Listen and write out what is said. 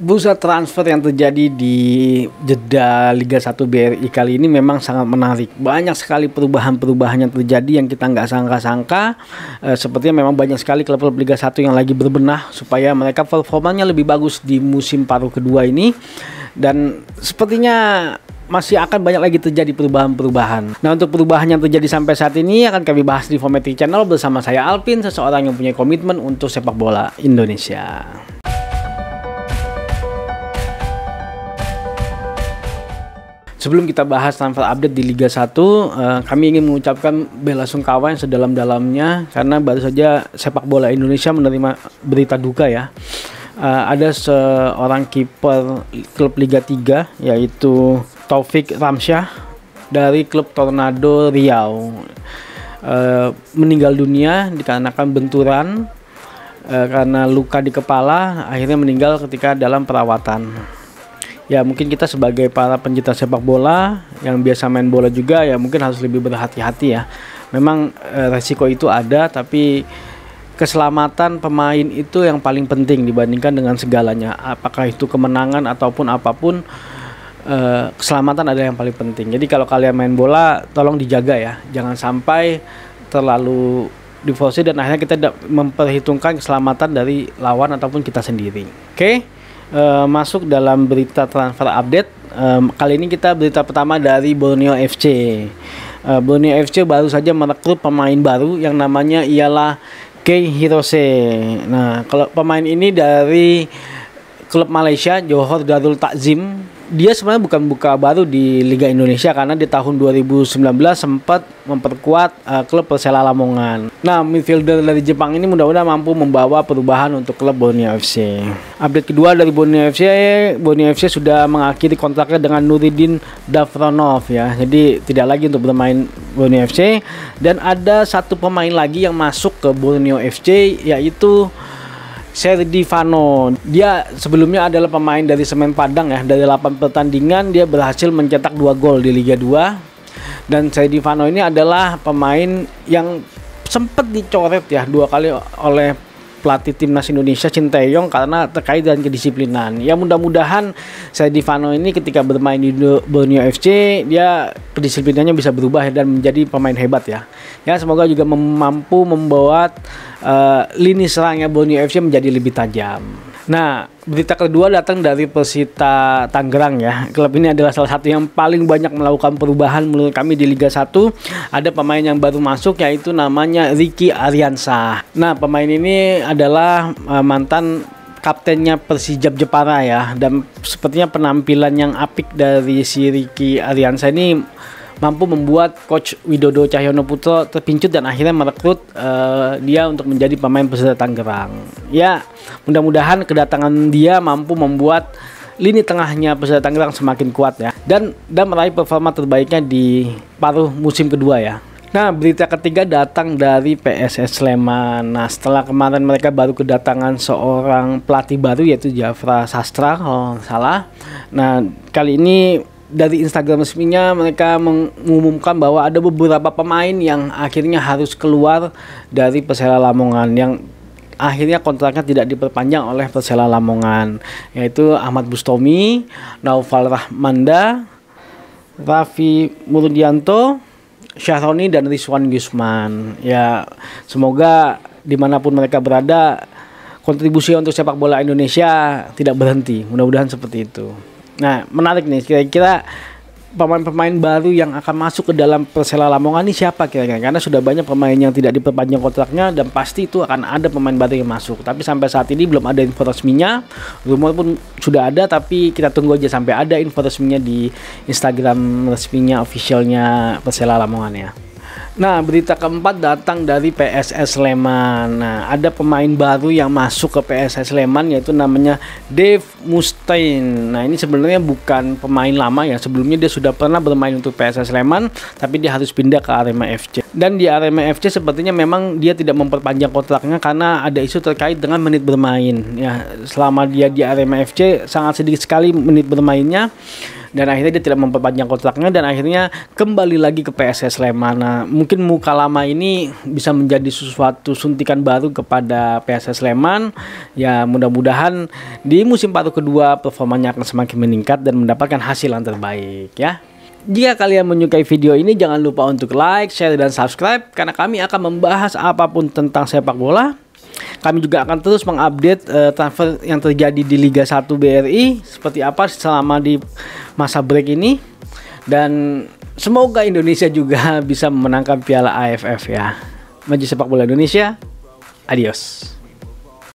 Bursa transfer yang terjadi di jeda Liga 1 BRI kali ini memang sangat menarik. Banyak sekali perubahan-perubahan yang terjadi yang kita nggak sangka-sangka. Sepertinya memang banyak sekali klub-klub Liga 1 yang lagi berbenah supaya mereka performanya lebih bagus di musim paruh kedua ini. Dan sepertinya masih akan banyak lagi terjadi perubahan-perubahan. Nah, untuk perubahan yang terjadi sampai saat ini akan kami bahas di Formatic Channel bersama saya Alvin, seseorang yang punya komitmen untuk sepak bola Indonesia. Sebelum kita bahas transfer update di Liga 1, kami ingin mengucapkan bela sungkawa yang sedalam-dalamnya karena baru saja sepak bola Indonesia menerima berita duka ya. Ada seorang kiper klub Liga 3 yaitu Taufik Ramsyah dari klub Tornado Riau meninggal dunia dikarenakan benturan karena luka di kepala, akhirnya meninggal ketika dalam perawatan. Ya, mungkin kita sebagai para pencinta sepak bola yang biasa main bola juga ya mungkin harus lebih berhati-hati ya. Memang resiko itu ada, tapi keselamatan pemain itu yang paling penting dibandingkan dengan segalanya. Apakah itu kemenangan ataupun apapun, keselamatan adalah yang paling penting. Jadi kalau kalian main bola tolong dijaga ya. Jangan sampai terlalu diforsir dan akhirnya kita tidak memperhitungkan keselamatan dari lawan ataupun kita sendiri. Oke? Masuk dalam berita transfer update. Kali ini kita berita pertama dari Borneo FC. Borneo FC baru saja merekrut pemain baru yang namanya ialah Kei Hirose. Nah, kalau pemain ini dari klub Malaysia Johor Darul Takzim. Dia sebenarnya bukan buka baru di Liga Indonesia karena di tahun 2019 sempat memperkuat klub Persela Lamongan. Nah, midfielder dari Jepang ini mudah-mudahan mampu membawa perubahan untuk klub Borneo FC. Update kedua dari Borneo FC sudah mengakhiri kontraknya dengan Nuridin Davronov ya. Jadi tidak lagi untuk bermain Borneo FC, dan ada satu pemain lagi yang masuk ke Borneo FC yaitu Serdi Vano. Dia sebelumnya adalah pemain dari Semen Padang ya. Dari 8 pertandingan dia berhasil mencetak 2 gol di Liga 2. Dan Serdi Vano ini adalah pemain yang sempat dicoret ya 2 kali oleh pelatih timnas Indonesia Sinteyong karena terkait dengan kedisiplinan. Ya, mudah-mudahan Serdi Vano ini ketika bermain di Borneo FC dia kedisiplinannya bisa berubah dan menjadi pemain hebat ya. Ya, semoga juga mampu membuat lini serangnya Borneo FC menjadi lebih tajam. Nah, berita kedua datang dari Persita Tangerang ya. Klub ini adalah salah satu yang paling banyak melakukan perubahan menurut kami di Liga 1. Ada pemain yang baru masuk yaitu namanya Ricky Ariansah. Nah, pemain ini adalah mantan kaptennya Persijap Jepara ya. Dan sepertinya penampilan yang apik dari si Ricky Ariansah ini mampu membuat Coach Widodo Cahyono Putro terpincut dan akhirnya merekrut dia untuk menjadi pemain Persita Tangerang. Ya, mudah-mudahan kedatangan dia mampu membuat lini tengahnya Persita Tangerang semakin kuat ya, dan meraih performa terbaiknya di paruh musim kedua ya. Nah, berita ketiga datang dari PSS Sleman. Nah, setelah kemarin mereka baru kedatangan seorang pelatih baru yaitu Jafra Sastra kalau nggak salah. Nah, kali ini dari Instagram resminya mereka mengumumkan bahwa ada beberapa pemain yang akhirnya harus keluar dari Persela Lamongan yang akhirnya kontraknya tidak diperpanjang oleh Persela Lamongan, yaitu Ahmad Bustomi, Naufal Rahmanda, Raffi Murdianto, Syahroni, dan Rizwan Gusman. Ya, semoga dimanapun mereka berada kontribusi untuk sepak bola Indonesia tidak berhenti. Mudah-mudahan seperti itu. Nah, menarik nih, kira-kira pemain-pemain baru yang akan masuk ke dalam Persela Lamongan ini siapa kira-kira? Karena sudah banyak pemain yang tidak diperpanjang kontraknya dan pasti itu akan ada pemain baru yang masuk. Tapi sampai saat ini belum ada info resminya. Rumor pun sudah ada, tapi kita tunggu aja sampai ada info resminya di Instagram resminya officialnya Persela Lamongan ya. Nah, berita keempat datang dari PSS Sleman. Nah, ada pemain baru yang masuk ke PSS Sleman yaitu namanya Dave Mustaine. Nah, ini sebenarnya bukan pemain lama ya. Sebelumnya dia sudah pernah bermain untuk PSS Sleman, tapi dia harus pindah ke Arema FC. Dan di Arema FC sepertinya memang dia tidak memperpanjang kontraknya karena ada isu terkait dengan menit bermain. Ya, selama dia di Arema FC sangat sedikit sekali menit bermainnya. dan akhirnya dia tidak memperpanjang kontraknya dan akhirnya kembali lagi ke PSS Sleman. Nah, mungkin muka lama ini bisa menjadi sesuatu suntikan baru kepada PSS Sleman. Ya, mudah-mudahan di musim paruh kedua performanya akan semakin meningkat dan mendapatkan hasil yang terbaik ya. Jika kalian menyukai video ini, jangan lupa untuk like, share, dan subscribe karena kami akan membahas apapun tentang sepak bola. Kami juga akan terus mengupdate transfer yang terjadi di Liga 1 BRI seperti apa selama di masa break ini, dan semoga Indonesia juga bisa memenangkan Piala AFF ya. Maju sepak bola Indonesia. Adios.